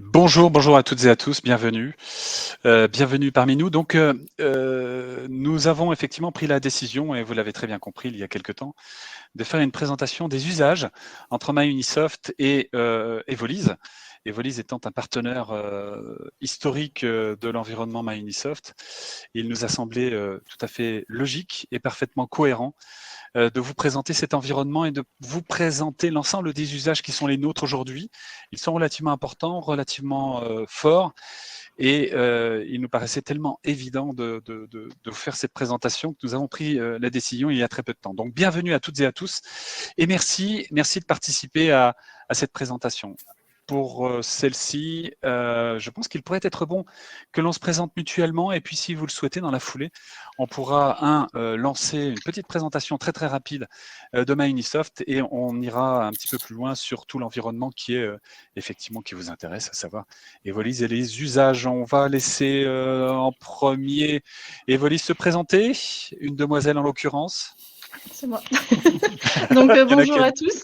Bonjour, bonjour à toutes et à tous, bienvenue. Bienvenue parmi nous. Donc, nous avons effectivement pris la décision, et vous l'avez très bien compris il y a quelque temps, de faire une présentation des usages entre MyUnisoft et Evolise. Evolise étant un partenaire historique de l'environnement MyUnisoft, il nous a semblé tout à fait logique et parfaitement cohérent de vous présenter cet environnement et de vous présenter l'ensemble des usages qui sont les nôtres aujourd'hui. Ils sont relativement importants, relativement forts, et il nous paraissait tellement évident de vous faire cette présentation que nous avons pris la décision il y a très peu de temps. Donc bienvenue à toutes et à tous, et merci de participer à cette présentation. Pour celle-ci, je pense qu'il pourrait être bon que l'on se présente mutuellement, et puis si vous le souhaitez, dans la foulée, on pourra lancer une petite présentation très très rapide de MyUnisoft, et on ira un petit peu plus loin sur tout l'environnement qui est effectivement qui vous intéresse, à savoir Evolise et les usages. On va laisser en premier Evolise se présenter, une demoiselle en l'occurrence. C'est moi. Donc Il y en a bonjour qu'une. à tous.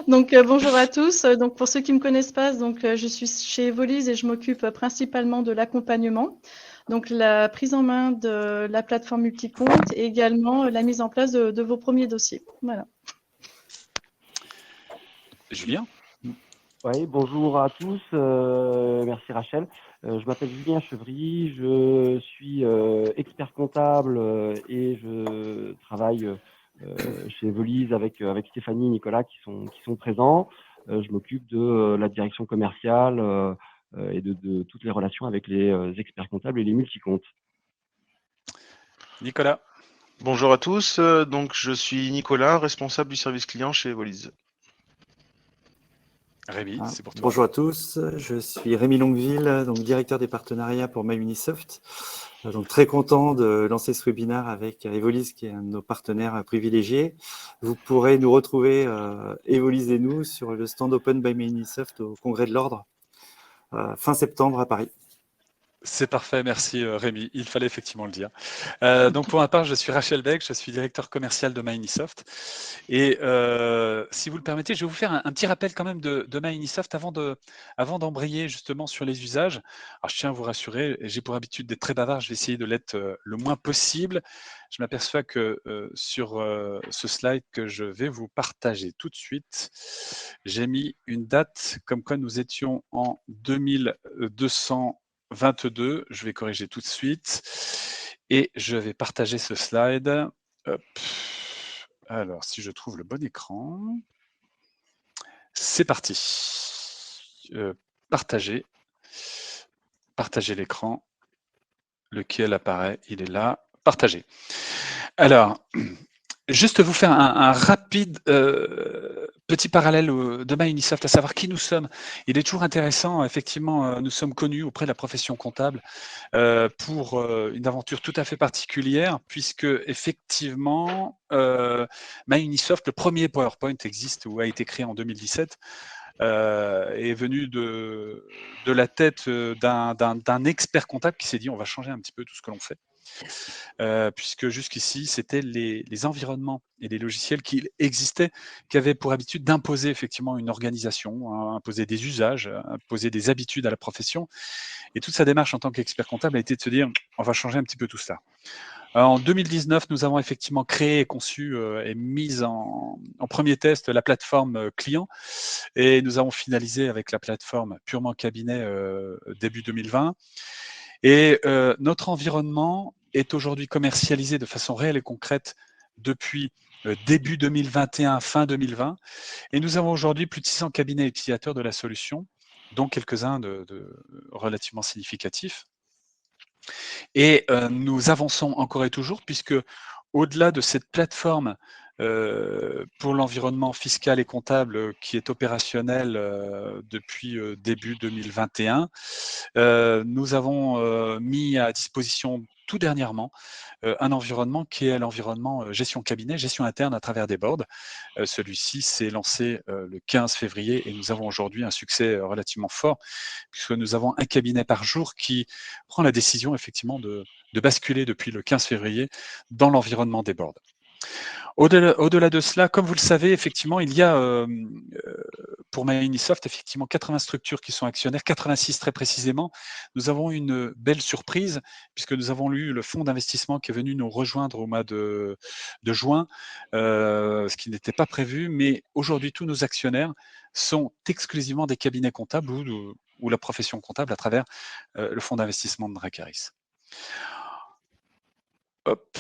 Bonjour à tous. Donc pour ceux qui me connaissent pas, je suis chez Evolise et je m'occupe principalement de l'accompagnement. Donc la prise en main de la plateforme multi-compte et également la mise en place de vos premiers dossiers. Voilà. Julien. Oui, bonjour à tous. Merci Rachel. Je m'appelle Julien Chevry. Je suis expert comptable et je travaille chez Evolise avec Stéphanie et Nicolas qui sont présents. Je m'occupe de la direction commerciale et de toutes les relations avec les experts comptables et les multicomptes. Nicolas. Bonjour à tous, donc je suis Nicolas, responsable du service client chez Evolise. Rémi, c'est pour toi. Bonjour à tous, je suis Rémi Longueville, donc directeur des partenariats pour MyUnisoft. Donc très content de lancer ce webinaire avec Evolise, qui est un de nos partenaires privilégiés. Vous pourrez nous retrouver, Evolise et nous, sur le stand Open by MyUnisoft au Congrès de l'Ordre, fin septembre à Paris. C'est parfait, merci Rémi, il fallait effectivement le dire. Donc pour ma part, je suis Rachel Beck, je suis directeur commercial de MyUnisoft. Et si vous le permettez, je vais vous faire un petit rappel quand même de MyUnisoft avant d'embrayer justement sur les usages. Alors je tiens à vous rassurer, j'ai pour habitude d'être très bavard, je vais essayer de l'être le moins possible. Je m'aperçois que sur ce slide que je vais vous partager tout de suite, j'ai mis une date comme quoi nous étions en 2222, je vais corriger tout de suite, et je vais partager ce slide. Hop. Alors, si je trouve le bon écran, c'est parti. Partager l'écran, lequel apparaît, il est là, partager. Alors, juste vous faire un rapide petit parallèle de MyUnisoft, à savoir qui nous sommes. Il est toujours intéressant, effectivement, nous sommes connus auprès de la profession comptable pour une aventure tout à fait particulière, puisque effectivement, MyUnisoft, le premier PowerPoint existe ou a été créé en 2017, est venu de la tête d'un expert comptable qui s'est dit on va changer un petit peu tout ce que l'on fait. Puisque jusqu'ici, c'était les environnements et les logiciels qui existaient, qui avaient pour habitude d'imposer effectivement une organisation, hein, imposer des usages, imposer des habitudes à la profession. Et toute sa démarche en tant qu'expert comptable a été de se dire, on va changer un petit peu tout ça. En 2019, nous avons effectivement créé, conçu et mis en premier test la plateforme client, et nous avons finalisé avec la plateforme purement cabinet début 2020. Et notre environnement est aujourd'hui commercialisé de façon réelle et concrète depuis début 2021, fin 2020. Et nous avons aujourd'hui plus de 600 cabinets utilisateurs de la solution, dont quelques-uns de relativement significatifs. Et nous avançons encore et toujours, puisque au-delà de cette plateforme pour l'environnement fiscal et comptable qui est opérationnel depuis début 2021, nous avons mis à disposition tout dernièrement un environnement qui est l'environnement gestion cabinet, gestion interne à travers des boards. Celui-ci s'est lancé le 15 février et nous avons aujourd'hui un succès relativement fort, puisque nous avons un cabinet par jour qui prend la décision effectivement de basculer depuis le 15 février dans l'environnement des boards. Au-delà de cela, comme vous le savez, effectivement, il y a pour MyUnisoft, effectivement, 80 structures qui sont actionnaires, 86 très précisément. Nous avons une belle surprise puisque nous avons eu le fonds d'investissement qui est venu nous rejoindre au mois de juin, ce qui n'était pas prévu. Mais aujourd'hui, tous nos actionnaires sont exclusivement des cabinets comptables ou la profession comptable à travers le fonds d'investissement de Dracaris. Hop,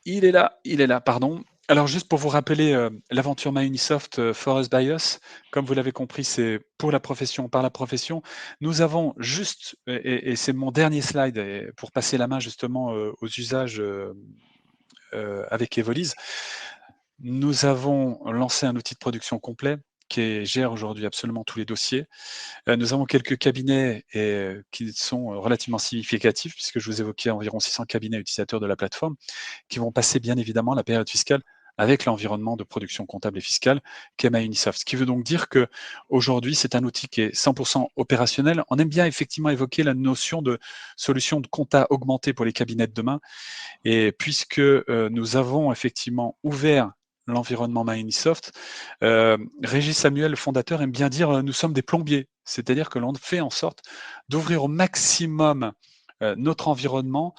il est là, pardon. Alors juste pour vous rappeler l'aventure MyUnisoft For Us By Us, comme vous l'avez compris, c'est pour la profession, par la profession. Nous avons juste, et c'est mon dernier slide pour passer la main justement aux usages avec Evolise, nous avons lancé un outil de production complet qui gère aujourd'hui absolument tous les dossiers. Nous avons quelques cabinets qui sont relativement significatifs, puisque je vous évoquais environ 600 cabinets utilisateurs de la plateforme, qui vont passer bien évidemment la période fiscale avec l'environnement de production comptable et fiscale qu'est MyUnisoft. Ce qui veut donc dire qu'aujourd'hui, c'est un outil qui est 100% opérationnel. On aime bien effectivement évoquer la notion de solution de compta augmentée pour les cabinets de demain. Et puisque nous avons effectivement ouvert l'environnement MyUnisoft, Régis Samuel, le fondateur, aime bien dire nous sommes des plombiers, c'est-à-dire que l'on fait en sorte d'ouvrir au maximum notre environnement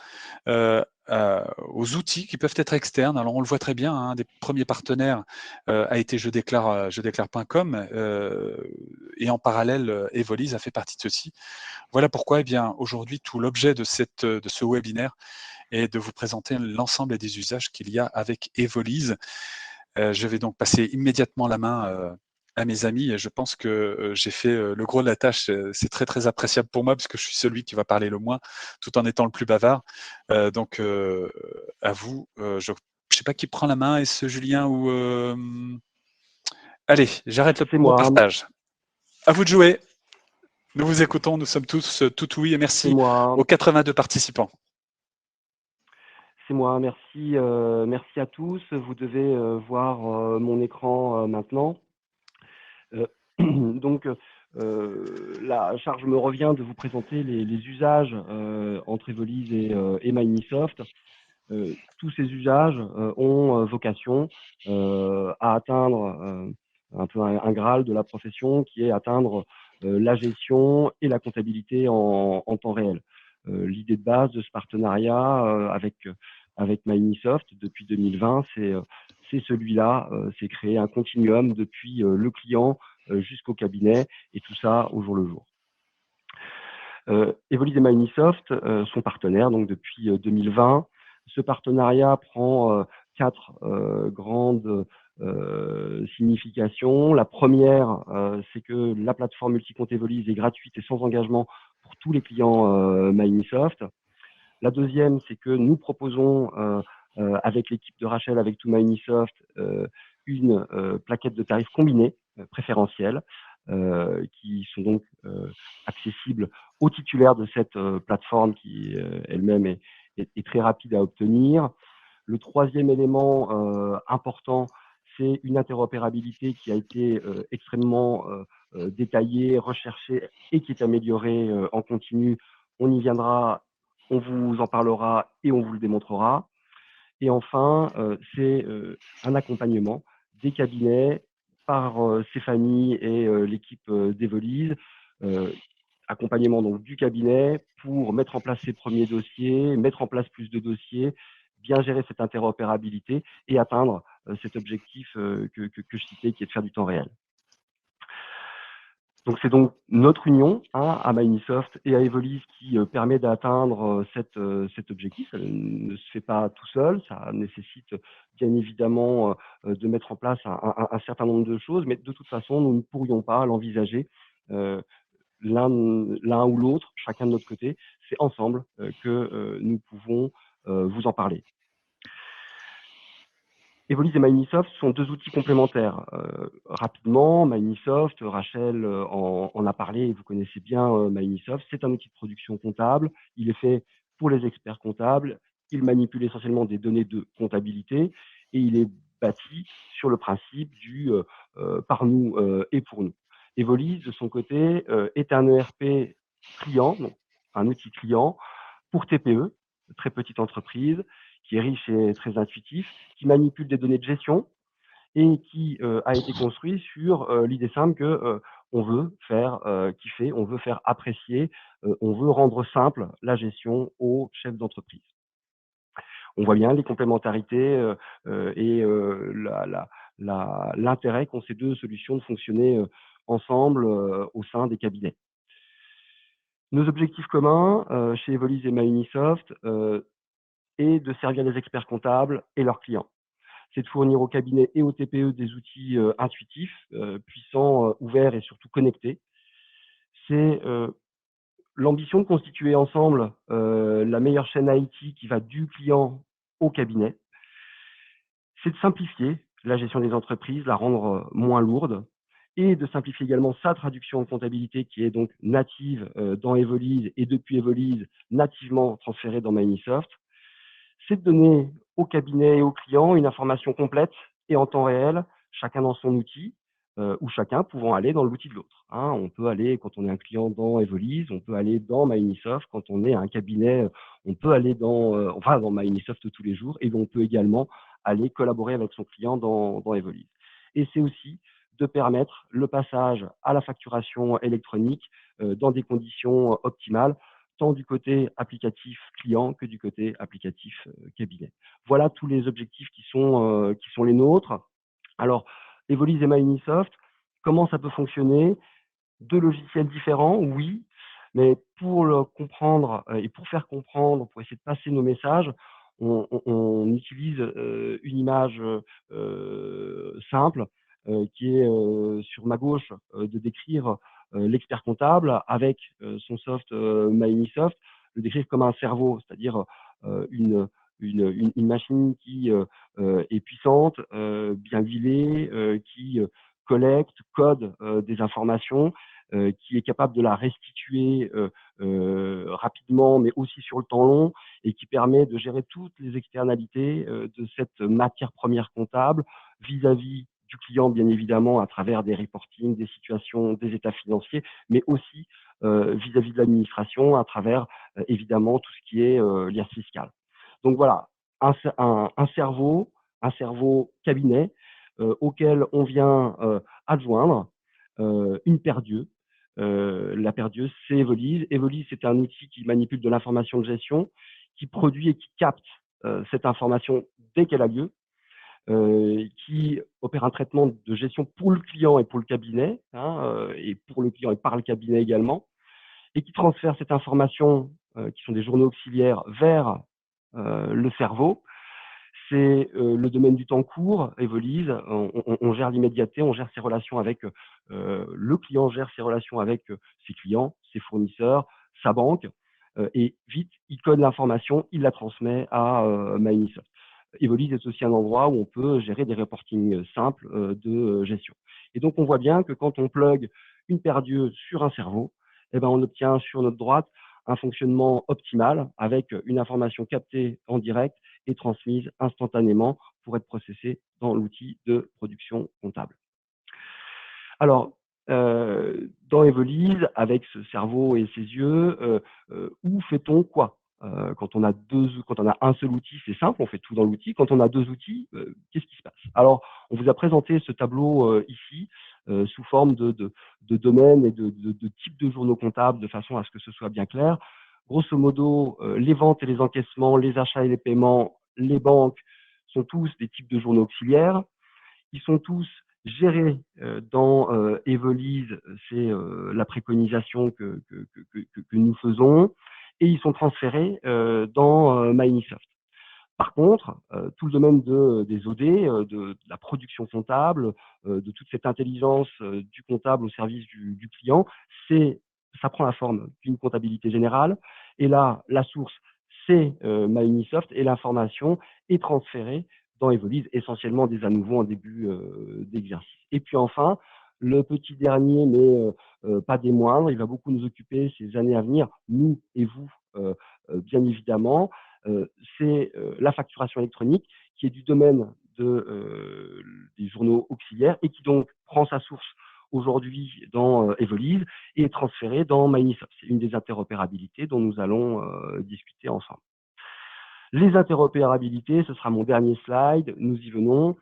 aux outils qui peuvent être externes. Alors on le voit très bien, un des premiers partenaires a été jedéclare.com et en parallèle Evolise a fait partie de ceci. Voilà pourquoi eh bien aujourd'hui tout l'objet de ce webinaire est de vous présenter l'ensemble des usages qu'il y a avec Evolise. Je vais donc passer immédiatement la main à mes amis et je pense que j'ai fait le gros de la tâche. C'est très très appréciable pour moi parce que je suis celui qui va parler le moins tout en étant le plus bavard. Donc à vous, je ne sais pas qui prend la main, est-ce Julien ou... Allez, j'arrête C'est mon moi, partage. À vous de jouer. Nous vous écoutons, nous sommes tous tout oui et c'est merci moi, aux 82 participants. c'est moi. Merci, merci à tous. Vous devez voir mon écran maintenant. Donc, la charge me revient de vous présenter les usages entre Evolise et MyUnisoft. Tous ces usages ont vocation à atteindre un peu un Graal de la profession qui est atteindre la gestion et la comptabilité en temps réel. L'idée de base de ce partenariat avec MyUnisoft depuis 2020, c'est celui-là, c'est créer un continuum depuis le client jusqu'au cabinet et tout ça au jour le jour. Evolise et MyUnisoft sont partenaires donc depuis 2020. Ce partenariat prend quatre grandes significations. La première, c'est que la plateforme multicompte Evolise est gratuite et sans engagement pour tous les clients MyUnisoft. La deuxième, c'est que nous proposons avec l'équipe de Rachel, avec tout MyUnisoft, une plaquette de tarifs combinés préférentiels qui sont donc accessibles aux titulaires de cette plateforme qui elle-même est très rapide à obtenir. Le troisième élément important, c'est une interopérabilité qui a été extrêmement détaillée, recherchée et qui est améliorée en continu. On y viendra, on vous en parlera et on vous le démontrera. Et enfin, c'est un accompagnement des cabinets par ces familles et l'équipe d'Evolise. Accompagnement donc du cabinet pour mettre en place ses premiers dossiers, mettre en place plus de dossiers, bien gérer cette interopérabilité et atteindre cet objectif que je citais qui est de faire du temps réel. Donc c'est donc notre union à MyUnisoft et à Evolise qui permet d'atteindre cet objectif. Ça ne se fait pas tout seul, ça nécessite bien évidemment de mettre en place un certain nombre de choses, mais de toute façon, nous ne pourrions pas l'envisager l'un ou l'autre, chacun de notre côté. C'est ensemble que nous pouvons vous en parler. Evolise et MyUnisoft sont deux outils complémentaires. Rapidement, MyUnisoft, Rachel en a parlé et vous connaissez bien MyUnisoft. C'est un outil de production comptable. Il est fait pour les experts comptables. Il manipule essentiellement des données de comptabilité et il est bâti sur le principe du par nous et pour nous. Evolise, de son côté, est un ERP client, donc un outil client pour TPE, très petite entreprise. qui est riche et très intuitif, qui manipule des données de gestion et qui a été construit sur l'idée simple que on veut faire kiffer, on veut faire apprécier, on veut rendre simple la gestion aux chefs d'entreprise. On voit bien les complémentarités et l'intérêt qu'ont ces deux solutions de fonctionner ensemble au sein des cabinets. Nos objectifs communs chez Evolise et MyUnisoft est de servir les experts comptables et leurs clients. C'est de fournir aux cabinets et aux TPE des outils intuitifs, puissants, ouverts et surtout connectés. C'est l'ambition de constituer ensemble la meilleure chaîne IT qui va du client au cabinet. C'est de simplifier la gestion des entreprises, la rendre moins lourde, et de simplifier également sa traduction en comptabilité qui est donc native dans Evolise et depuis Evolise nativement transférée dans MyUnisoft. C'est de donner au cabinet et aux clients une information complète et en temps réel, chacun dans son outil, ou chacun pouvant aller dans l'outil de l'autre. Hein. On peut aller, quand on est un client dans Evolise, on peut aller dans MyUnisoft. Quand on est un cabinet, on peut aller dans MyUnisoft tous les jours. Et on peut également aller collaborer avec son client dans Evolise. Et c'est aussi de permettre le passage à la facturation électronique dans des conditions optimales, tant du côté applicatif client que du côté applicatif cabinet. Voilà tous les objectifs qui sont les nôtres. Alors, Evolise et MyUnisoft, comment ça peut fonctionner? Deux logiciels différents, oui, mais pour le comprendre et pour faire comprendre, pour essayer de passer nos messages, on utilise une image simple qui est sur ma gauche de décrire l'expert comptable avec son soft MyUnisoft, le décrire comme un cerveau, c'est-à-dire une machine qui est puissante, bien huilée, qui collecte, code des informations, qui est capable de la restituer rapidement, mais aussi sur le temps long, et qui permet de gérer toutes les externalités de cette matière première comptable vis-à-vis du client, bien évidemment, à travers des reportings, des situations, des états financiers, mais aussi vis-à-vis de l'administration, à travers évidemment tout ce qui est liasse fiscale. Donc voilà, un cerveau cabinet auquel on vient adjoindre une paire d'yeux. La paire d'yeux, c'est Evolise. Evolise, c'est un outil qui manipule de l'information de gestion, qui produit et qui capte cette information dès qu'elle a lieu, qui opère un traitement de gestion pour le client et pour le cabinet, et pour le client et par le cabinet également, et qui transfère cette information, qui sont des journaux auxiliaires, vers le cerveau. C'est le domaine du temps court, Evolise. On gère l'immédiateté, on gère ses relations avec le client, gère ses relations avec ses clients, ses fournisseurs, sa banque, et vite, il code l'information, il la transmet à MyUnisoft. Evolise est aussi un endroit où on peut gérer des reportings simples de gestion. Et donc, on voit bien que quand on plug une paire d'yeux sur un cerveau, eh ben, on obtient sur notre droite un fonctionnement optimal avec une information captée en direct et transmise instantanément pour être processée dans l'outil de production comptable. Alors, dans Evolise, avec ce cerveau et ses yeux, où fait-on quoi? Quand on a un seul outil, c'est simple, on fait tout dans l'outil. Quand on a deux outils, qu'est-ce qui se passe? Alors, on vous a présenté ce tableau ici sous forme de domaines et de types de journaux comptables de façon à ce que ce soit bien clair. Grosso modo, les ventes et les encaissements, les achats et les paiements, les banques sont tous des types de journaux auxiliaires. Ils sont tous gérés dans Evolise, c'est la préconisation que nous faisons, et ils sont transférés dans MyUnisoft. Par contre, tout le domaine des OD, de la production comptable, de toute cette intelligence du comptable au service du client, ça prend la forme d'une comptabilité générale. Et là, la source, c'est MyUnisoft et l'information est transférée dans Evolise, essentiellement à nouveau en début d'exercice. Et puis enfin, le petit dernier, mais pas des moindres, il va beaucoup nous occuper ces années à venir, nous et vous, bien évidemment, c'est la facturation électronique qui est du domaine des journaux auxiliaires et qui donc prend sa source aujourd'hui dans Evolise et est transférée dans MyUnisoft. C'est une des interopérabilités dont nous allons discuter ensemble. Les interopérabilités, ce sera mon dernier slide, nous y venons.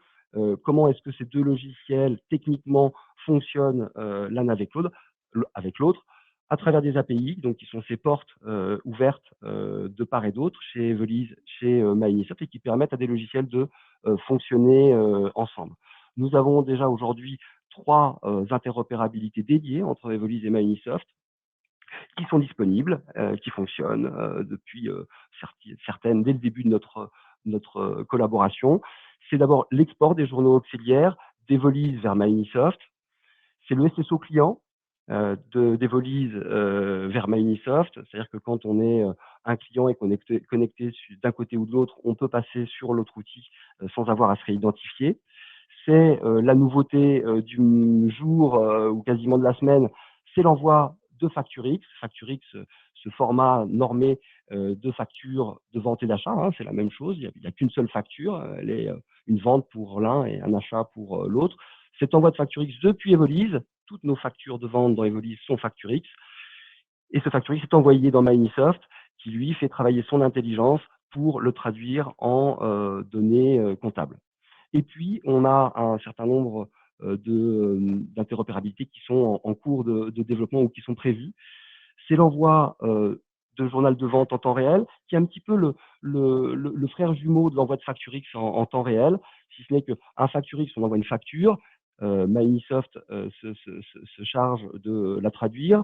Comment est-ce que ces deux logiciels techniquement fonctionnent l'un avec l'autre à travers des API, donc qui sont ces portes ouvertes de part et d'autre chez Evolise, chez MyUnisoft, et qui permettent à des logiciels de fonctionner ensemble. Nous avons déjà aujourd'hui 3 interopérabilités dédiées entre Evolise et MyUnisoft qui sont disponibles, qui fonctionnent depuis certaines dès le début de notre collaboration. C'est d'abord l'export des journaux auxiliaires d'Evolise vers MyUnisoft. C'est le SSO client d'Evolise vers MyUnisoft. C'est-à-dire que quand on est un client et qu'on est connecté d'un côté ou de l'autre, on peut passer sur l'autre outil sans avoir à se réidentifier. C'est la nouveauté du jour ou quasiment de la semaine, c'est l'envoi de FactureX. FactureX, ce format normé de facture de vente et d'achat, hein, c'est la même chose. Il n'y a qu'une seule facture. Elle est une vente pour l'un et un achat pour l'autre. Cet envoi de FactureX depuis Evolise, toutes nos factures de vente dans Evolise sont FactureX. Et ce FactureX est envoyé dans MyUnisoft, qui lui fait travailler son intelligence pour le traduire en données comptables. Et puis, on a un certain nombre d'interopérabilités qui sont en cours de développement ou qui sont prévues. C'est l'envoi de journal de vente en temps réel, qui est un petit peu le frère jumeau de l'envoi de FactureX en temps réel, si ce n'est qu'un FactureX, on envoie une facture, MyUnisoft se charge de la traduire.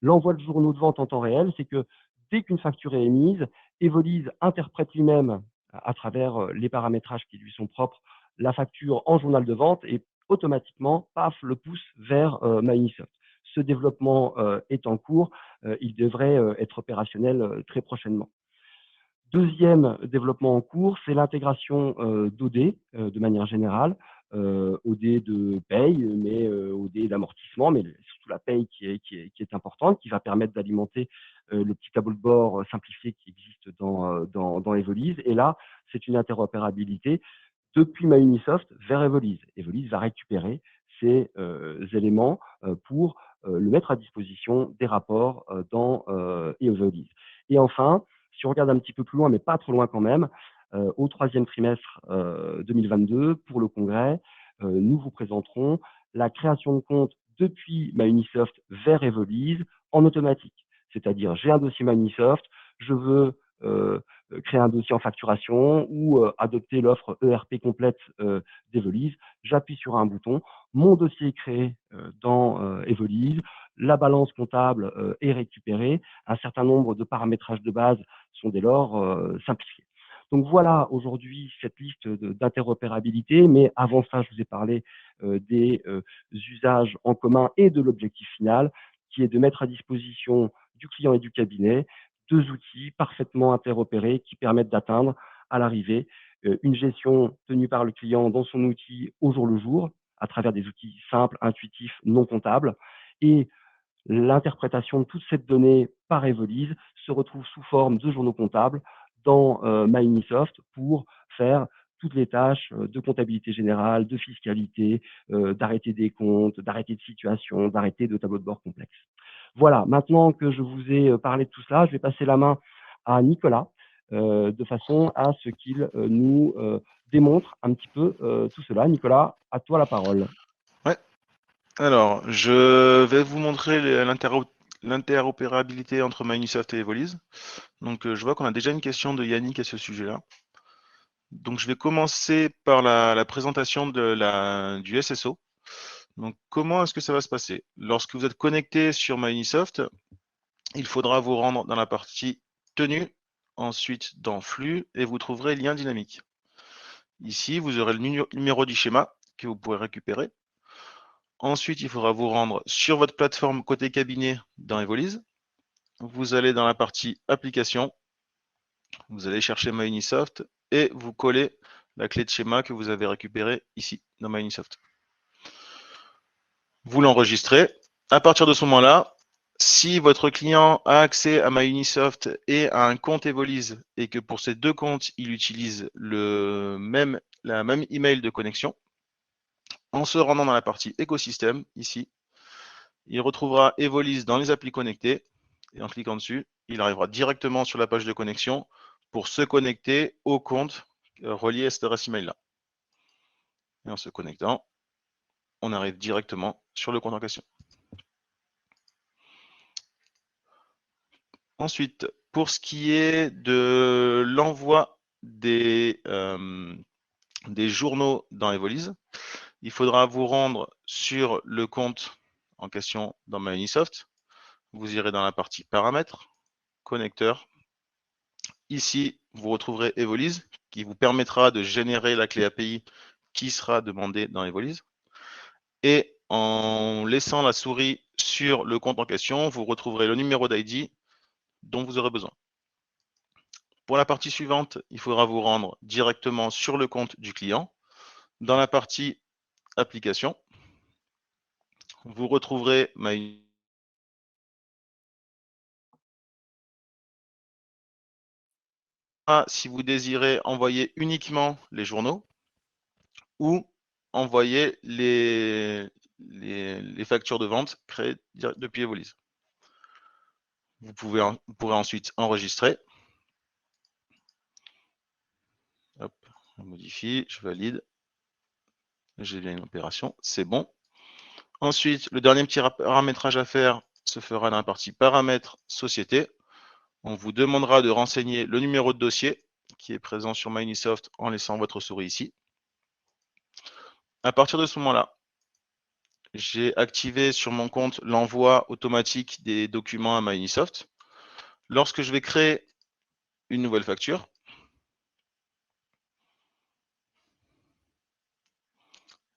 L'envoi de journaux de vente en temps réel, c'est que dès qu'une facture est émise, Evolise interprète lui-même, à travers les paramétrages qui lui sont propres, la facture en journal de vente et automatiquement, paf, le pousse vers MyUnisoft. Ce développement est en cours, il devrait être opérationnel très prochainement. Deuxième développement en cours, c'est l'intégration d'OD de manière générale, OD de paye, mais OD d'amortissement, mais surtout la paye qui est importante, qui va permettre d'alimenter le petit tableau de bord simplifié qui existe dans Evolise. Et là, c'est une interopérabilité depuis MyUnisoft vers Evolise. Evolise va récupérer ces éléments pour le mettre à disposition des rapports dans Evolise. Et enfin, si on regarde un petit peu plus loin, mais pas trop loin quand même, au troisième trimestre 2022, pour le congrès, nous vous présenterons la création de compte depuis MyUnisoft vers Evolise en automatique. C'est-à-dire, j'ai un dossier MyUnisoft, je veux créer un dossier en facturation ou adopter l'offre ERP complète d'Evolise. J'appuie sur un bouton, mon dossier est créé dans Evolise, la balance comptable est récupérée, un certain nombre de paramétrages de base sont dès lors simplifiés. Donc voilà aujourd'hui cette liste d'interopérabilité, mais avant ça, je vous ai parlé des usages en commun et de l'objectif final, qui est de mettre à disposition du client et du cabinet 2 outils parfaitement interopérés qui permettent d'atteindre à l'arrivée une gestion tenue par le client dans son outil au jour le jour, à travers des outils simples, intuitifs, non comptables, et l'interprétation de toute cette donnée par Evolise se retrouve sous forme de journaux comptables dans MyUnisoft pour faire toutes les tâches de comptabilité générale, de fiscalité, d'arrêté des comptes, d'arrêté de situation, d'arrêté de tableau de bord complexe. Voilà, maintenant que je vous ai parlé de tout cela, je vais passer la main à Nicolas de façon à ce qu'il nous démontre un petit peu tout cela. Nicolas, à toi la parole. Ouais. Alors, je vais vous montrer l'interopérabilité entre MyUnisoft et Evolise. Donc, je vois qu'on a déjà une question de Yannick à ce sujet-là. Donc, je vais commencer par la présentation du SSO. Donc, comment est-ce que ça va se passer? Lorsque vous êtes connecté sur MyUnisoft, il faudra vous rendre dans la partie tenue, ensuite dans flux, et vous trouverez lien dynamique. Ici, vous aurez le numéro du schéma que vous pourrez récupérer. Ensuite, il faudra vous rendre sur votre plateforme côté cabinet dans Evolise. Vous allez dans la partie application, vous allez chercher MyUnisoft et vous collez la clé de schéma que vous avez récupérée ici dans MyUnisoft. Vous l'enregistrez. À partir de ce moment-là, si votre client a accès à MyUnisoft et à un compte Evolise et que pour ces 2 comptes, il utilise la même email de connexion, en se rendant dans la partie écosystème, ici, il retrouvera Evolise dans les applis connectées et en cliquant dessus, il arrivera directement sur la page de connexion pour se connecter au compte relié à cette adresse email-là. Et en se connectant, on arrive directement sur le compte en question. Ensuite, pour ce qui est de l'envoi des journaux dans Evolise, il faudra vous rendre sur le compte en question dans MyUnisoft. Vous irez dans la partie paramètres, connecteur. Ici, vous retrouverez Evolise qui vous permettra de générer la clé API qui sera demandée dans Evolise. Et en laissant la souris sur le compte en question, vous retrouverez le numéro d'ID dont vous aurez besoin. Pour la partie suivante, il faudra vous rendre directement sur le compte du client. Dans la partie application, vous retrouverez si vous désirez envoyer uniquement les journaux ou envoyer les factures de vente créées depuis Evolise. Vous pourrez ensuite enregistrer. Hop, on modifie, je valide. J'ai bien une opération, c'est bon. Ensuite, le dernier petit paramétrage à faire se fera dans la partie paramètres société. On vous demandera de renseigner le numéro de dossier qui est présent sur MyUnisoft en laissant votre souris ici. À partir de ce moment-là, j'ai activé sur mon compte l'envoi automatique des documents à MyUnisoft. Lorsque je vais créer une nouvelle facture,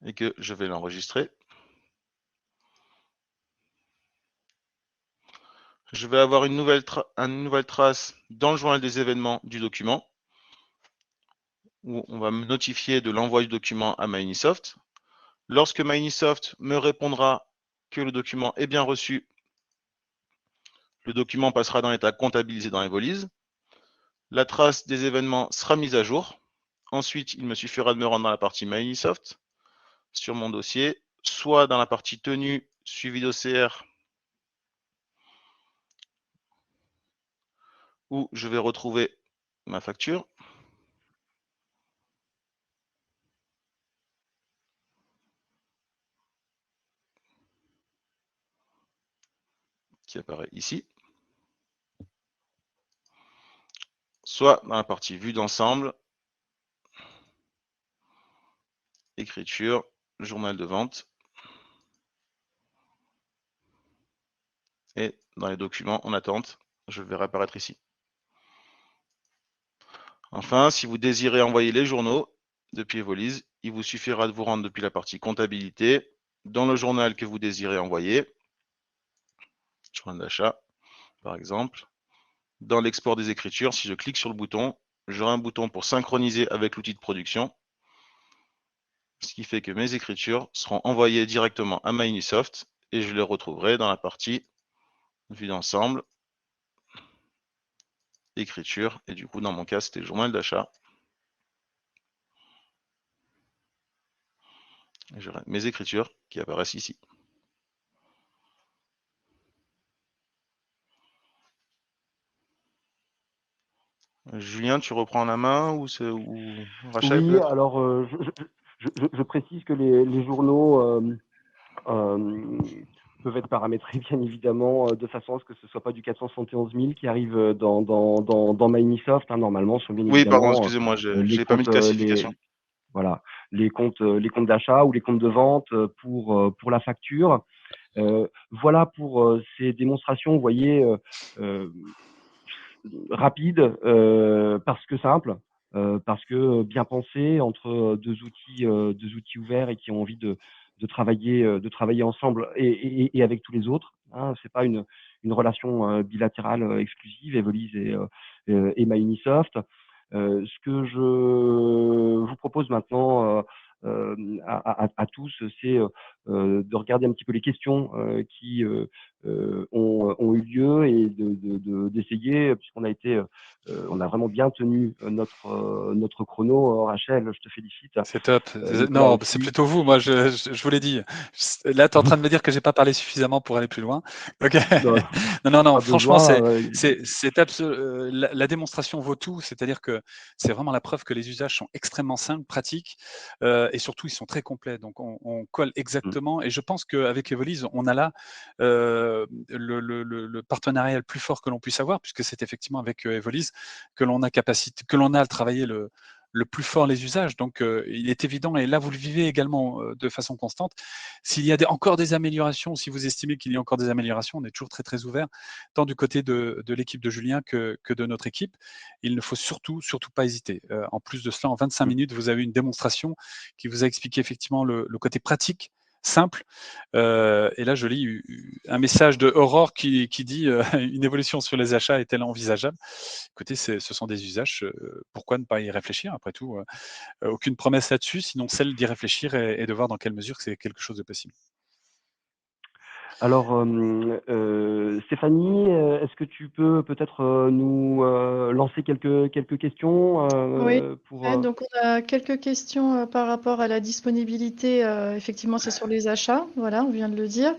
et que je vais l'enregistrer, je vais avoir une nouvelle trace dans le journal des événements du document, où on va me notifier de l'envoi du document à MyUnisoft. Lorsque MyUnisoft me répondra que le document est bien reçu, le document passera dans l'état comptabilisé dans Evolise. La trace des événements sera mise à jour. Ensuite, il me suffira de me rendre dans la partie MyUnisoft, sur mon dossier, soit dans la partie tenue, suivi d'OCR, où je vais retrouver ma facture. Qui apparaît ici. Soit dans la partie vue d'ensemble, écriture, journal de vente. Et dans les documents en attente, je le verrai apparaître ici. Enfin, si vous désirez envoyer les journaux depuis Evolise, il vous suffira de vous rendre depuis la partie comptabilité, dans le journal que vous désirez envoyer, journal d'achat par exemple. Dans l'export des écritures, si je clique sur le bouton, j'aurai un bouton pour synchroniser avec l'outil de production, ce qui fait que mes écritures seront envoyées directement à MyUnisoft et je les retrouverai dans la partie vue d'ensemble, écriture, et du coup dans mon cas c'était le journal d'achat. J'aurai mes écritures qui apparaissent ici. Julien, tu reprends la main ou Rachel Oui, peut-être? alors je précise que les journaux peuvent être paramétrés bien évidemment de façon à ce que ce ne soit pas du 471 000 qui arrive dans MyUnisoft. Hein, normalement, sont bien Oui, pardon, évidemment excusez-moi, les j'ai pas mis comptes de classification. voilà, les comptes d'achat ou les comptes de vente pour la facture. Voilà pour ces démonstrations, vous voyez, rapides parce que simples, parce que bien pensées entre deux outils ouverts et qui ont envie de travailler ensemble et avec tous les autres. Hein, c'est pas une relation bilatérale exclusive, Evolise et MyUnisoft. Ce que je vous propose maintenant à tous, c'est de regarder un petit peu les questions qui ont eu lieu et d'essayer, puisqu'on a été, on a vraiment bien tenu notre chrono. Rachel, je te félicite. C'est top. Nicolas Non, c'est aussi. plutôt vous. Moi, je vous l'ai dit. Là, tu es en train de me dire que j'ai pas parlé suffisamment pour aller plus loin. Ok. Non, Non. pas Franchement, besoin. la démonstration vaut tout. C'est-à-dire que c'est vraiment la preuve que les usages sont extrêmement simples, pratiques, et surtout ils sont très complets. Donc, on colle exactement. Et je pense qu'avec Evolise, on a là le partenariat le plus fort que l'on puisse avoir, puisque c'est effectivement avec Evolise que l'on a à travailler le plus fort les usages. Donc, il est évident, et là, vous le vivez également de façon constante. S'il y a encore des améliorations, si vous estimez qu'il y a encore des améliorations, on est toujours très, très ouvert, tant du côté de l'équipe de Julien que de notre équipe. Il ne faut surtout pas hésiter. En plus de cela, en 25 minutes, vous avez une démonstration qui vous a expliqué effectivement le côté pratique, simple. Et là, je lis un message de Aurore qui dit une évolution sur les achats est-elle envisageable? Écoutez, ce sont des usages. Pourquoi ne pas y réfléchir? Après tout, aucune promesse là-dessus, sinon celle d'y réfléchir et de voir dans quelle mesure c'est quelque chose de possible. Alors, Stéphanie, est-ce que tu peux peut-être nous lancer quelques questions Oui, pour donc on a quelques questions par rapport à la disponibilité. Effectivement, c'est sur les achats. Voilà, on vient de le dire.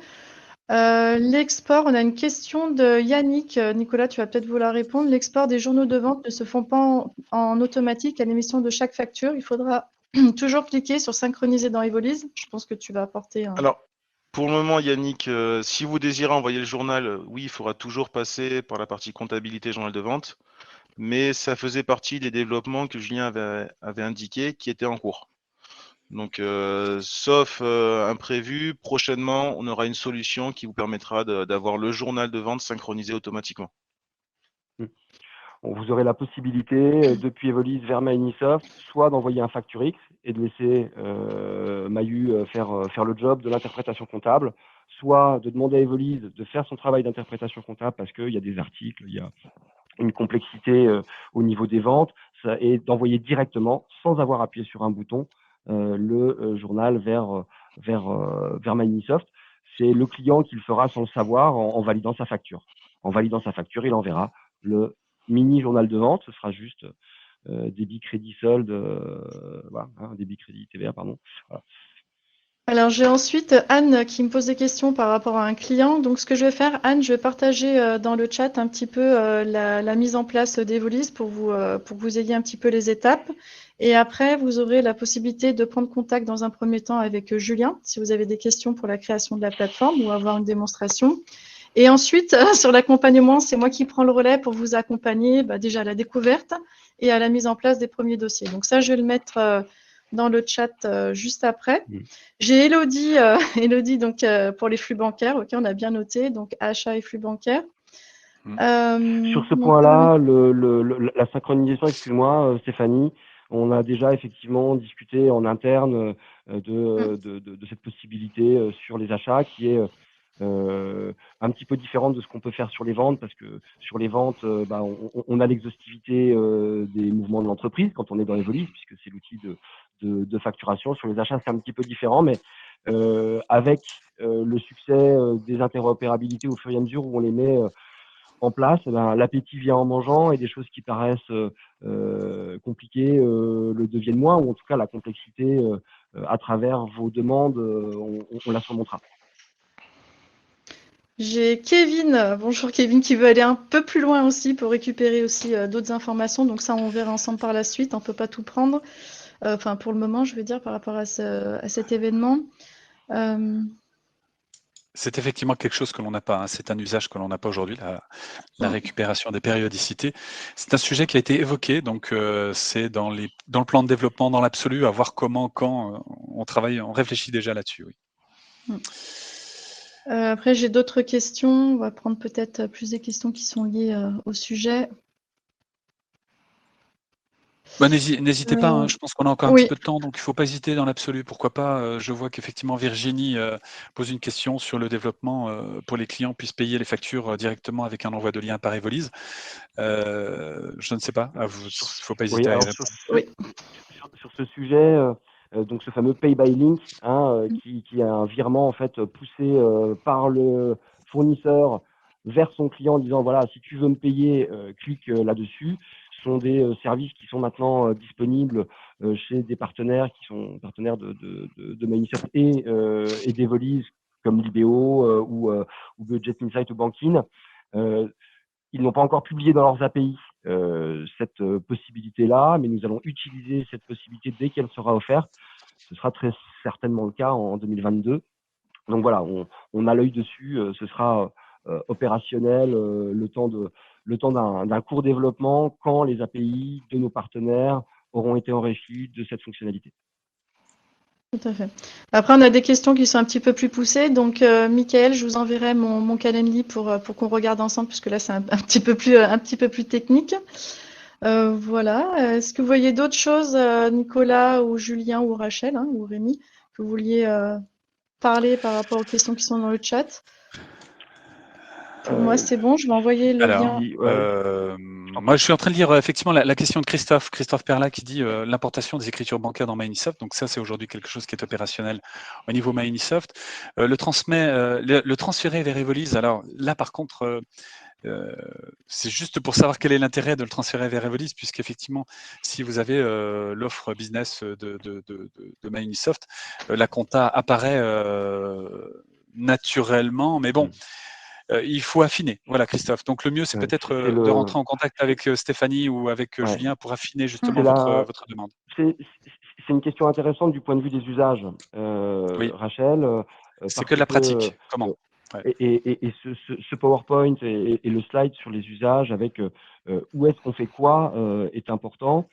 L'export, on a une question de Yannick. Nicolas, tu vas peut-être vouloir répondre. L'export des journaux de vente ne se font pas en automatique à l'émission de chaque facture. Il faudra toujours cliquer sur synchroniser dans Evolise. Je pense que tu vas apporter un. Alors, pour le moment, Yannick, si vous désirez envoyer le journal, oui, il faudra toujours passer par la partie comptabilité journal de vente, mais ça faisait partie des développements que Julien avait indiqué qui étaient en cours. Donc, sauf imprévu, prochainement, on aura une solution qui vous permettra d'avoir le journal de vente synchronisé automatiquement. Vous aurez la possibilité, depuis Evolise vers Microsoft, soit d'envoyer un facture X et de laisser Mahu faire le job de l'interprétation comptable, soit de demander à Evolise de faire son travail d'interprétation comptable parce qu'il y a des articles, il y a une complexité au niveau des ventes, et d'envoyer directement, sans avoir appuyé sur un bouton, le journal vers Microsoft. C'est le client qui le fera sans le savoir en validant sa facture. En validant sa facture, il enverra le mini journal de vente. Ce sera juste débit, crédit, solde, voilà, débit, crédit, TVA, pardon. Voilà. Alors, j'ai ensuite Anne qui me pose des questions par rapport à un client. Donc, ce que je vais faire, Anne, je vais partager dans le chat un petit peu la mise en place d'Evolise pour que vous ayez un petit peu les étapes. Et après, vous aurez la possibilité de prendre contact dans un premier temps avec Julien, si vous avez des questions pour la création de la plateforme ou avoir une démonstration. Et ensuite, sur l'accompagnement, c'est moi qui prends le relais pour vous accompagner déjà à la découverte et à la mise en place des premiers dossiers. Donc ça, je vais le mettre dans le chat juste après. J'ai Elodie, Elodie donc, pour les flux bancaires. OK, on a bien noté. Donc, achats et flux bancaires. Sur ce point-là, la synchronisation, excuse-moi, Stéphanie, on a déjà effectivement discuté en interne de cette possibilité sur les achats qui est un petit peu différente de ce qu'on peut faire sur les ventes, parce que sur les ventes, on a l'exhaustivité des mouvements de l'entreprise quand on est dans Evolise, puisque c'est l'outil de facturation. Sur les achats, c'est un petit peu différent, mais avec le succès des interopérabilités au fur et à mesure où on les met en place, l'appétit vient en mangeant et des choses qui paraissent compliquées le deviennent moins, ou en tout cas la complexité à travers vos demandes, on la surmontera. J'ai Kevin, bonjour Kevin, qui veut aller un peu plus loin aussi pour récupérer aussi d'autres informations. Donc ça, on verra ensemble par la suite. On ne peut pas tout prendre. Enfin, pour le moment, je veux dire, par rapport à cet événement. C'est effectivement quelque chose que l'on n'a pas. C'est un usage que l'on n'a pas aujourd'hui, la récupération des périodicités. C'est un sujet qui a été évoqué, donc c'est dans le plan de développement dans l'absolu, à voir comment, quand on travaille, on réfléchit déjà là-dessus. Oui. Après, j'ai d'autres questions. On va prendre peut-être plus des questions qui sont liées au sujet. N'hésitez pas, hein, je pense qu'on a encore un petit peu de temps, donc il ne faut pas hésiter dans l'absolu. Pourquoi pas, je vois qu'effectivement Virginie pose une question sur le développement pour les clients puissent payer les factures directement avec un envoi de lien par Evolise. Je ne sais pas, il ne faut pas hésiter à y répondre. Sur ce sujet, donc ce fameux Pay by Link, hein, qui est un virement en fait poussé par le fournisseur vers son client en disant voilà, si tu veux me payer, clique là-dessus. Ce sont des services qui sont maintenant disponibles chez des partenaires qui sont partenaires de MyUnisoft et d'Evolise comme Libéo ou Budget Insight ou Bankin. Ils n'ont pas encore publié dans leurs API cette possibilité-là, mais nous allons utiliser cette possibilité dès qu'elle sera offerte. Ce sera très certainement le cas en 2022. Donc voilà, on a l'œil dessus. Ce sera opérationnel le temps d'un court développement quand les API de nos partenaires auront été enrichis de cette fonctionnalité. Tout à fait. Après, on a des questions qui sont un petit peu plus poussées. Donc, Michael, je vous enverrai mon Calendly pour qu'on regarde ensemble, puisque là, c'est un petit peu plus technique. Voilà. Est-ce que vous voyez d'autres choses, Nicolas ou Julien ou Rachel, hein, ou Rémi, que vous vouliez parler par rapport aux questions qui sont dans le chat? Pour moi, c'est bon. Je vais envoyer le lien. Moi, je suis en train de lire effectivement la question de Christophe Perla qui dit l'importation des écritures bancaires dans MyUnisoft. Donc ça, c'est aujourd'hui quelque chose qui est opérationnel au niveau MyUnisoft. Le transférer vers Evolise. Alors là, par contre, c'est juste pour savoir quel est l'intérêt de le transférer vers Evolise, puisqu'effectivement, si vous avez l'offre business de MyUnisoft, la compta apparaît naturellement, mais bon. Il faut affiner. Voilà, Christophe. Donc, le mieux, c'est peut-être de rentrer en contact avec Stéphanie ou avec Julien pour affiner justement votre demande. C'est une question intéressante du point de vue des usages, Oui. Rachel. C'est que de la pratique. Comment et ce PowerPoint et le slide sur les usages avec où est-ce qu'on fait quoi est important.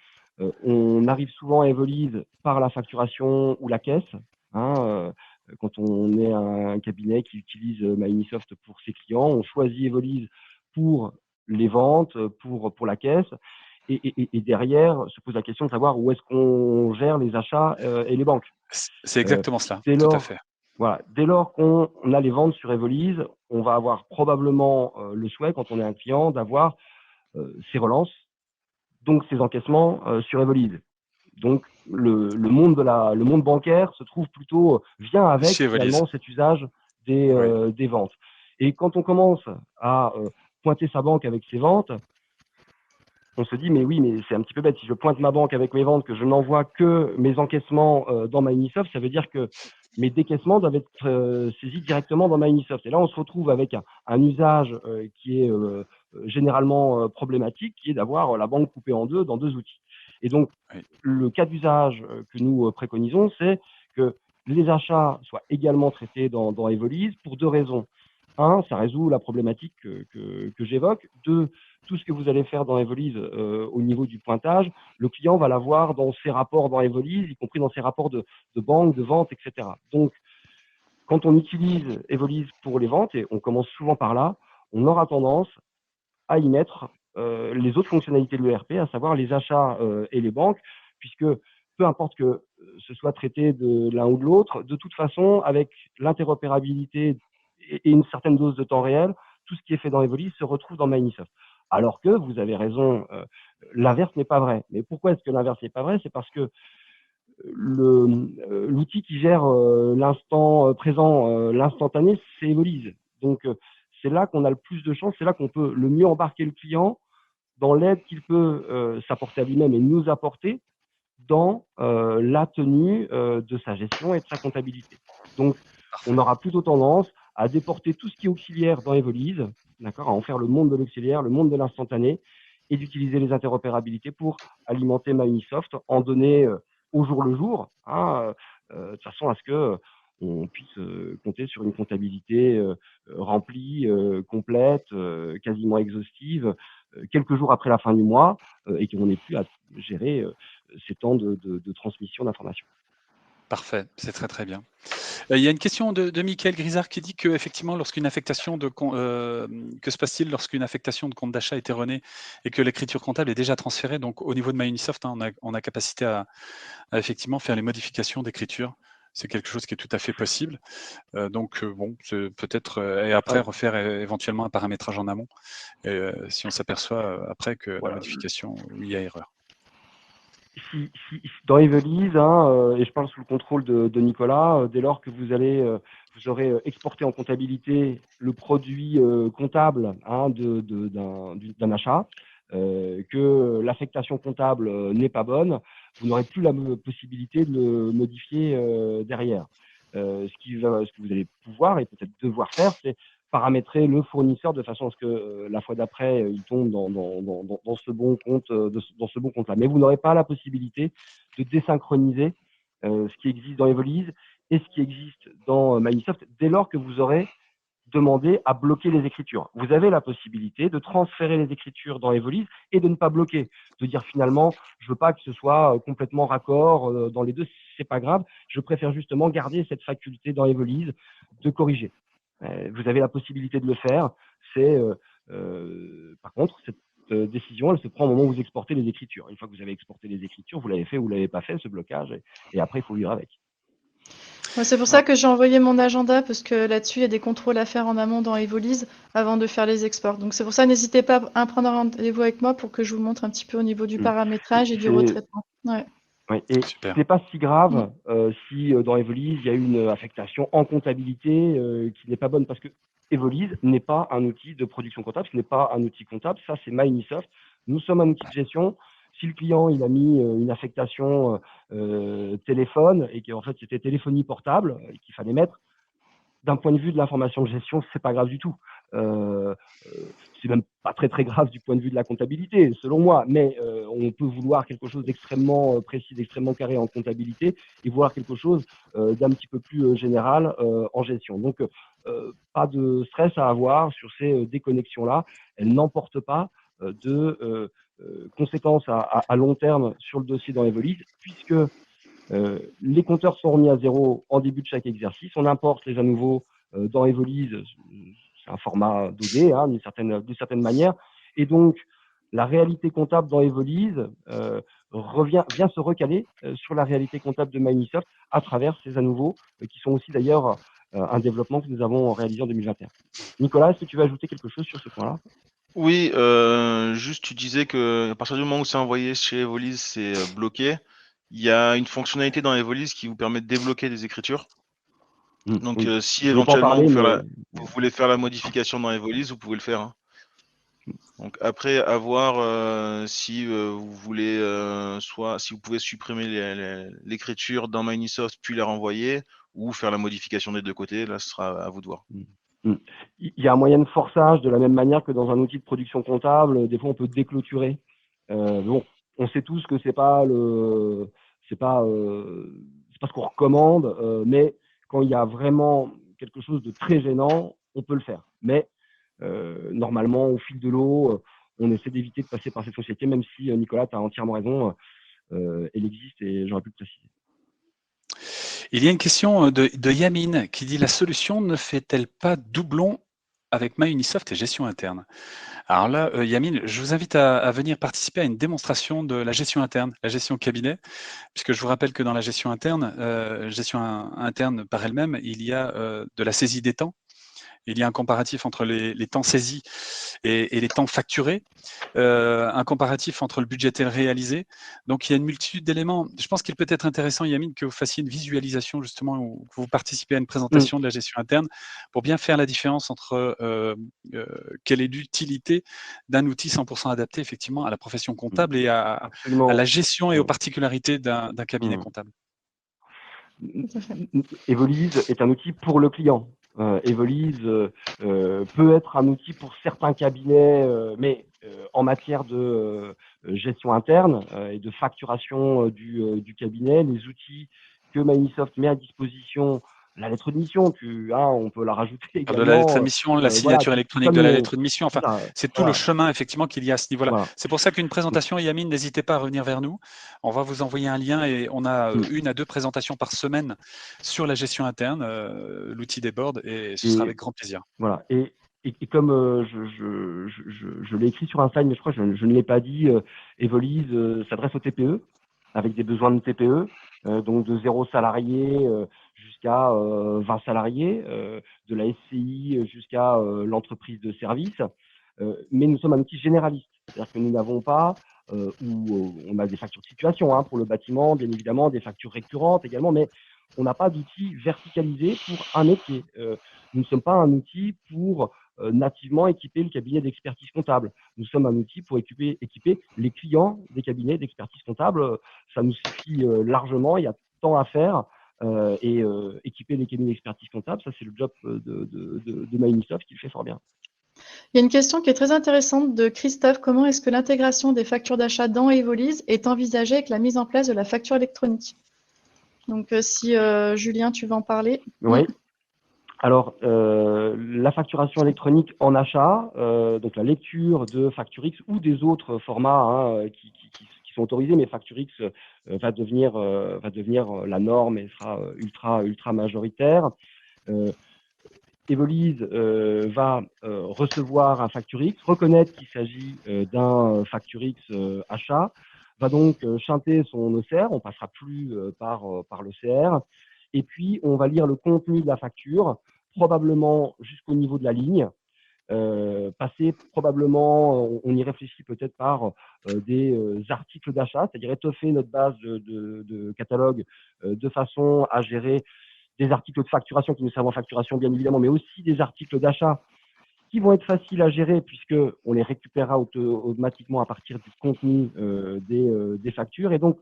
On arrive souvent à Evolise par la facturation ou la caisse. Hein, quand on est un cabinet qui utilise MyUnisoft pour ses clients, on choisit Evolise pour les ventes, pour la caisse. Et derrière, se pose la question de savoir où est-ce qu'on gère les achats et les banques. C'est exactement cela, tout à fait. Voilà. Dès lors qu'on a les ventes sur Evolise, on va avoir probablement le souhait, quand on est un client, d'avoir ses relances, donc ses encaissements sur Evolise. Donc le monde bancaire se trouve plutôt vient avec finalement cet usage des ventes. Et quand on commence à pointer sa banque avec ses ventes, on se dit mais oui, mais c'est un petit peu bête. Si je pointe ma banque avec mes ventes, que je n'envoie que mes encaissements dans MyUnisoft, ça veut dire que mes décaissements doivent être saisis directement dans MyUnisoft. Et là, on se retrouve avec un usage qui est généralement problématique, qui est d'avoir la banque coupée en deux dans deux outils. Et donc, le cas d'usage que nous préconisons, c'est que les achats soient également traités dans Evolise pour deux raisons. Un, ça résout la problématique que j'évoque. Deux, tout ce que vous allez faire dans Evolise au niveau du pointage, le client va l'avoir dans ses rapports dans Evolise, y compris dans ses rapports de banque, de vente, etc. Donc, quand on utilise Evolise pour les ventes, et on commence souvent par là, on aura tendance à y mettre les autres fonctionnalités de l'ERP, à savoir les achats et les banques, puisque peu importe que ce soit traité de l'un ou de l'autre, de toute façon, avec l'interopérabilité et une certaine dose de temps réel, tout ce qui est fait dans Evolise se retrouve dans MyUnisoft. Alors que, vous avez raison, l'inverse n'est pas vrai. Mais pourquoi est-ce que l'inverse n'est pas vrai? C'est parce que l'outil qui gère l'instant présent, l'instantané, c'est Evolise. Donc, c'est là qu'on a le plus de chance, c'est là qu'on peut le mieux embarquer le client dans l'aide qu'il peut s'apporter à lui-même et nous apporter dans la tenue de sa gestion et de sa comptabilité. Donc, on aura plutôt tendance à déporter tout ce qui est auxiliaire dans Evolise, d'accord, à en faire le monde de l'auxiliaire, le monde de l'instantané, et d'utiliser les interopérabilités pour alimenter MyUnisoft en données au jour le jour, hein, de façon à ce que on puisse compter sur une comptabilité remplie, complète, quasiment exhaustive, quelques jours après la fin du mois, et qu'on n'ait plus à gérer ces temps de transmission d'informations. Parfait, c'est très très bien. Il y a une question de Michael Grisard qui dit que effectivement, lorsqu'une affectation que se passe-t-il lorsqu'une affectation de compte d'achat est erronée et que l'écriture comptable est déjà transférée? Donc au niveau de MyUnisoft, hein, on a capacité à effectivement faire les modifications d'écriture. C'est quelque chose qui est tout à fait possible. Donc bon, peut-être et après refaire éventuellement un paramétrage en amont si on s'aperçoit après que la modification où il y a erreur. Dans Evelise, et je parle sous le contrôle de Nicolas, dès lors que vous aurez exporté en comptabilité le produit comptable d'un achat, que l'affectation comptable n'est pas bonne, vous n'aurez plus la possibilité de le modifier derrière. Ce que vous allez pouvoir et peut-être devoir faire, c'est paramétrer le fournisseur de façon à ce que la fois d'après, il tombe dans ce bon compte, dans ce bon compte-là. Mais vous n'aurez pas la possibilité de désynchroniser ce qui existe dans Evolise et ce qui existe dans Microsoft dès lors que vous aurez demandé à bloquer les écritures. Vous avez la possibilité de transférer les écritures dans Evolise et de ne pas bloquer, de dire finalement, je veux pas que ce soit complètement raccord dans les deux, c'est pas grave, je préfère justement garder cette faculté dans Evolise de corriger. Vous avez la possibilité de le faire. Par contre, cette décision, elle se prend au moment où vous exportez les écritures. Une fois que vous avez exporté les écritures, vous l'avez fait ou vous l'avez pas fait, ce blocage, et après, il faut vivre avec. Ouais, c'est pour ça que j'ai envoyé mon agenda, parce que là-dessus, il y a des contrôles à faire en amont dans Evolise avant de faire les exports. Donc c'est pour ça, n'hésitez pas à prendre un rendez-vous avec moi pour que je vous montre un petit peu au niveau du paramétrage et du retraitement. Ouais. Oui, et Super. c'est pas si grave si dans Evolise, il y a une affectation en comptabilité qui n'est pas bonne, parce que Evolise n'est pas un outil de production comptable, ce n'est pas un outil comptable, ça c'est Microsoft. Nous sommes un outil de gestion. Si le client il a mis une affectation téléphone et qu'en fait c'était téléphonie portable et qu'il fallait mettre, d'un point de vue de l'information de gestion, c'est pas grave du tout. C'est même pas très très grave du point de vue de la comptabilité, selon moi. Mais on peut vouloir quelque chose d'extrêmement précis, d'extrêmement carré en comptabilité, et vouloir quelque chose d'un petit peu plus général en gestion. Donc, pas de stress à avoir sur ces déconnexions-là. Elles n'emportent pas de conséquences à long terme sur le dossier dans Evolise, puisque les compteurs sont remis à zéro en début de chaque exercice. On importe les à nouveau dans Evolise, c'est un format DOD d'une certaine manière. Et donc, la réalité comptable dans Evolise vient se recaler sur la réalité comptable de Microsoft à travers ces à nouveau, qui sont aussi d'ailleurs un développement que nous avons réalisé en 2021. Nicolas, est-ce que tu veux ajouter quelque chose sur ce point-là? Oui, juste tu disais que à partir du moment où c'est envoyé chez Evolise, c'est bloqué. Il y a une fonctionnalité dans Evolise qui vous permet de débloquer des écritures. Donc, Oui. si Je ne veux pas en éventuellement parler, vous voulez faire la modification dans Evolise, vous pouvez le faire. Donc après, à voir si vous voulez soit si vous pouvez supprimer l'écriture dans Microsoft puis la renvoyer, ou faire la modification des deux côtés. Là, ce sera à vous de voir. Il y a un moyen de forçage de la même manière que dans un outil de production comptable. Des fois, on peut déclôturer. Bon, on sait tous que c'est pas ce qu'on recommande, mais quand il y a vraiment quelque chose de très gênant, on peut le faire. Mais normalement, au fil de l'eau, on essaie d'éviter de passer par cette société, même si Nicolas, tu as entièrement raison, elle existe et j'aurais pu le préciser. Il y a une question de Yamine qui dit: la solution ne fait-elle pas doublon avec MyUnisoft et gestion interne? Alors là, Yamine, je vous invite à venir participer à une démonstration de la gestion interne, la gestion cabinet, puisque je vous rappelle que dans la gestion interne par elle-même, il y a de la saisie des temps. Il y a un comparatif entre les temps saisis et les temps facturés, un comparatif entre le budgété et le réalisé. Donc, il y a une multitude d'éléments. Je pense qu'il peut être intéressant, Yamine, que vous fassiez une visualisation, justement, ou que vous participez à une présentation de la gestion interne pour bien faire la différence entre quelle est l'utilité d'un outil 100% adapté, effectivement, à la profession comptable et à la gestion et aux particularités d'un cabinet comptable. Evolise est un outil pour le client. Evolise peut être un outil pour certains cabinets, mais en matière de gestion interne et de facturation du cabinet, les outils que Microsoft met à disposition, la lettre de mission, on peut la rajouter également. De la lettre de mission, la signature électronique de la lettre de mission, enfin, c'est tout le chemin effectivement qu'il y a à ce niveau-là. Voilà. C'est pour ça qu'une présentation, Yamine, n'hésitez pas à revenir vers nous. On va vous envoyer un lien et on a 1 à 2 présentations par semaine sur la gestion interne, l'outil des boards, et ce sera avec grand plaisir. Voilà. Et comme je l'ai écrit sur un slide, mais je crois que je ne l'ai pas dit, Evolise s'adresse au TPE avec des besoins de TPE, donc de 0 salarié jusqu'à 20 salariés, de la SCI jusqu'à l'entreprise de service. Mais nous sommes un outil généraliste, c'est-à-dire que nous n'avons pas où on a des factures de situation pour le bâtiment, bien évidemment, des factures récurrentes également, mais on n'a pas d'outil verticalisé pour un métier. Nous ne sommes pas un outil pour nativement équiper le cabinet d'expertise comptable. Nous sommes un outil pour équiper les clients des cabinets d'expertise comptable. Ça nous suffit largement, il y a tant à faire. Et équiper les cabinets d'expertise comptable, ça c'est le job de MyUnisoft qui le fait fort bien. Il y a une question qui est très intéressante de Christophe. Comment est-ce que l'intégration des factures d'achat dans Evolise est envisagée avec la mise en place de la facture électronique? Donc, si Julien, tu vas en parler. Oui. Alors, la facturation électronique en achat, donc la lecture de FactureX ou des autres formats qui sont autorisés, mais FactureX va devenir la norme et sera ultra majoritaire. Evolise va recevoir un FactureX, reconnaître qu'il s'agit d'un FactureX achat, va donc chanter son OCR, on passera plus par l'OCR, et puis on va lire le contenu de la facture, probablement jusqu'au niveau de la ligne, passer probablement, on y réfléchit peut-être par des articles d'achat, c'est-à-dire étoffer notre base de catalogue de façon à gérer des articles de facturation qui nous servent en facturation bien évidemment, mais aussi des articles d'achat qui vont être faciles à gérer puisque on les récupérera automatiquement à partir du contenu des factures. Et donc,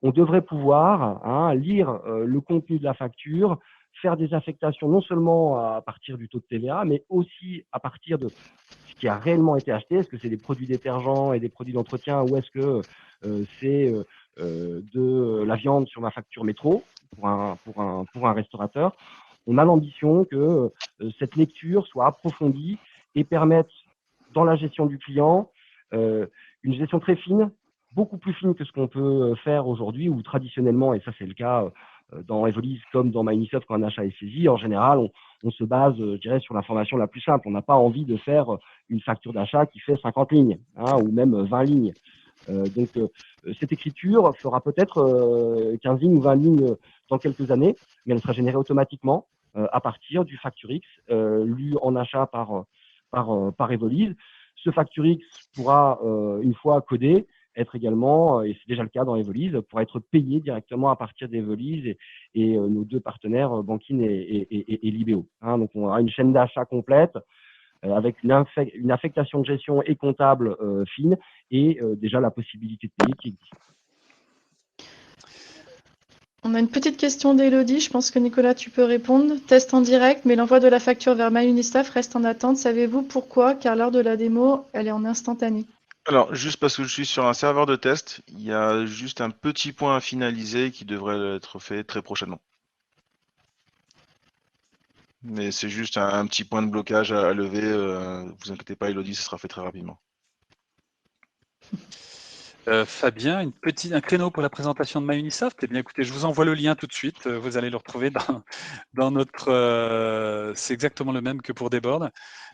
on devrait pouvoir lire le contenu de la facture, faire des affectations non seulement à partir du taux de TVA, mais aussi à partir de ce qui a réellement été acheté. Est-ce que c'est des produits détergents et des produits d'entretien ou est-ce que c'est de la viande sur ma facture métro pour un restaurateur? On a l'ambition que cette lecture soit approfondie et permette, dans la gestion du client, une gestion très fine, beaucoup plus fine que ce qu'on peut faire aujourd'hui, où traditionnellement, et ça c'est le cas dans Evolise comme dans MyUnisoft quand un achat est saisi, en général, on se base, je dirais, sur l'information la plus simple. On n'a pas envie de faire une facture d'achat qui fait 50 lignes, ou même 20 lignes. Donc, cette écriture fera peut-être 15 lignes ou 20 lignes dans quelques années, mais elle sera générée automatiquement à partir du FactureX lu en achat par Evolise. Ce FactureX pourra, une fois codé, être également, et c'est déjà le cas dans Evolise, pourra être payé directement à partir d'Evolise et nos deux partenaires, Bankin et Libéo. Donc, on aura une chaîne d'achat complète avec une affectation de gestion et comptable fine et déjà la possibilité de payer qui existe. On a une petite question d'Élodie. Je pense que Nicolas, tu peux répondre. Test en direct, mais l'envoi de la facture vers MyUnisoft reste en attente. Savez-vous pourquoi? Car lors de la démo, elle est en instantané. Alors, juste parce que je suis sur un serveur de test, il y a juste un petit point à finaliser qui devrait être fait très prochainement. Mais c'est juste un petit point de blocage à lever. Vous inquiétez pas, Elodie, ce sera fait très rapidement. Fabien, un créneau pour la présentation de MyUnisoft. Eh bien, écoutez, je vous envoie le lien tout de suite. Vous allez le retrouver dans notre. C'est exactement le même que pour Debord.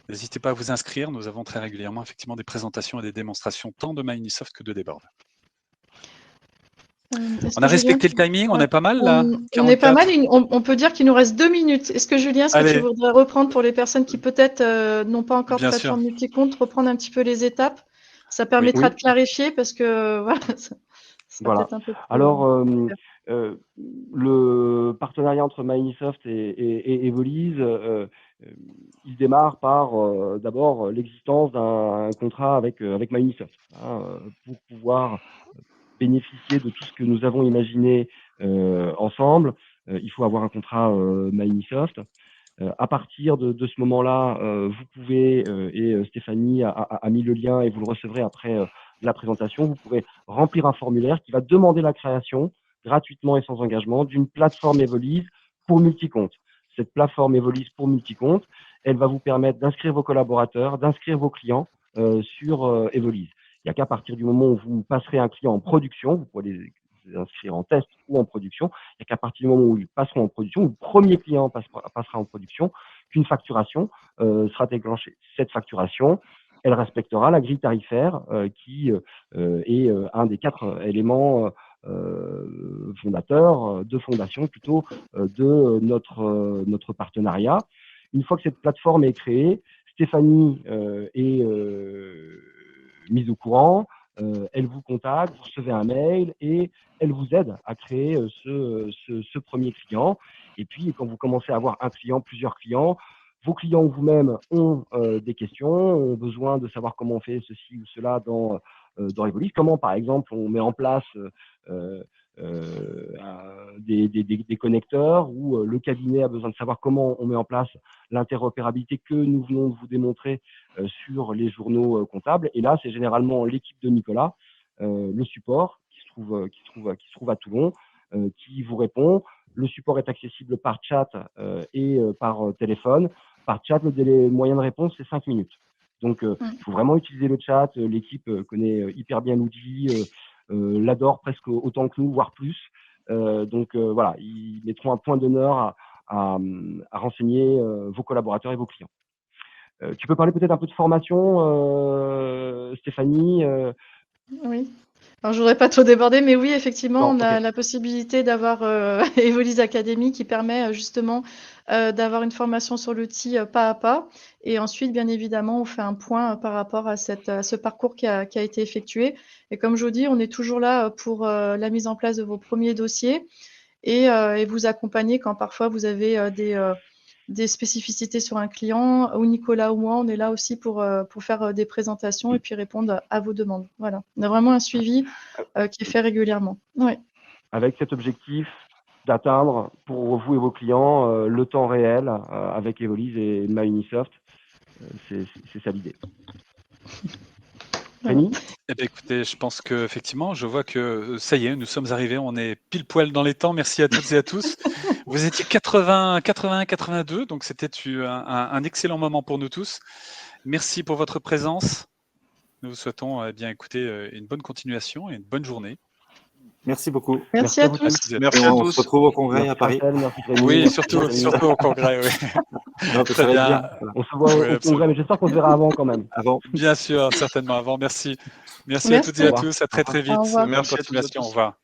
N'hésitez pas à vous inscrire. Nous avons très régulièrement effectivement des présentations et des démonstrations tant de MyUnisoft que de Debord. On a respecté le timing, on est pas mal là. On est pas mal, on peut dire qu'il nous reste 2 minutes. Est-ce que Julien, est-ce que tu voudrais reprendre pour les personnes qui peut-être n'ont pas encore de plateforme multi-compte, reprendre un petit peu les étapes? Ça permettra de clarifier parce que voilà, ça peut-être un peu plus... Alors, le partenariat entre MyUnisoft et Evolise, il démarre par d'abord l'existence d'un contrat avec MyUnisoft pour pouvoir bénéficier de tout ce que nous avons imaginé ensemble. Il faut avoir un contrat MyUnisoft. À partir de ce moment-là, vous pouvez, et Stéphanie a mis le lien et vous le recevrez après la présentation, vous pourrez remplir un formulaire qui va demander la création gratuitement et sans engagement d'une plateforme Evolise pour multicompte. Cette plateforme Evolise pour multicompte, elle va vous permettre d'inscrire vos collaborateurs, d'inscrire vos clients sur Evolise. Il n'y a qu'à partir du moment où vous passerez un client en production, vous pourrez les inscrire en test ou en production, il n'y a qu'à partir du moment où ils passeront en production, où le premier client passera en production, qu'une facturation sera déclenchée. Cette facturation, elle respectera la grille tarifaire qui est un des 4 éléments fondateurs, de fondation plutôt, de notre partenariat. Une fois que cette plateforme est créée, Stéphanie est mise au courant, elle vous contacte, vous recevez un mail et elle vous aide à créer ce premier client. Et puis, quand vous commencez à avoir un client, plusieurs clients, vos clients ou vous-même ont des questions, ont besoin de savoir comment on fait ceci ou cela dans Evolis. Comment, par exemple, on met en place des connecteurs, ou le cabinet a besoin de savoir comment on met en place l'interopérabilité que nous venons de vous démontrer sur les journaux comptables. Et là, c'est généralement l'équipe de Nicolas, le support qui se trouve à Toulon, qui vous répond. Le support est accessible par chat et par téléphone. Par chat, le délai moyen de réponse, c'est 5 minutes. Donc, il faut vraiment utiliser le chat. L'équipe connaît hyper bien l'outil, l'adore presque autant que nous, voire plus. Donc, voilà, ils mettront un point d'honneur à renseigner vos collaborateurs et vos clients. Tu peux parler peut-être un peu de formation, Stéphanie Oui. Alors, je voudrais pas trop déborder, mais oui, effectivement, Non, on a ok. la possibilité d'avoir Evolis Academy qui permet justement d'avoir une formation sur l'outil pas à pas. Et ensuite, bien évidemment, on fait un point par rapport à ce parcours qui a été effectué. Et comme je vous dis, on est toujours là pour la mise en place de vos premiers dossiers et vous accompagner quand parfois vous avez des spécificités sur un client, ou Nicolas ou moi, on est là aussi pour faire des présentations et puis répondre à vos demandes. Voilà. On a vraiment un suivi qui est fait régulièrement. Oui. Avec cet objectif d'atteindre pour vous et vos clients le temps réel avec Evolis et MyUnisoft. C'est ça l'idée. Rémi ? Eh bien, écoutez, je pense qu'effectivement, je vois que ça y est, nous sommes arrivés, on est pile poil dans les temps. Merci à toutes et à tous. Vous étiez 81, 82, donc c'était un excellent moment pour nous tous. Merci pour votre présence. Nous vous souhaitons bien écouter une bonne continuation et une bonne journée. Merci beaucoup. Merci à vous tous. tous. Merci Et à on tous. se retrouve au congrès Merci à Paris. Rachel, merci Rémi, Oui, merci surtout Stéphanie. au congrès. Oui. Non, Très ça va être bien. bien. Voilà. On se voit Oui, au congrès, absolument. mais j'espère qu'on se verra avant quand même. Avant. Bien sûr, certainement avant. Merci. Merci à toutes Merci. et Au à revoir. tous. À très très Au vite. revoir. Bonne Merci à toutes et à continuation. Au tous. revoir.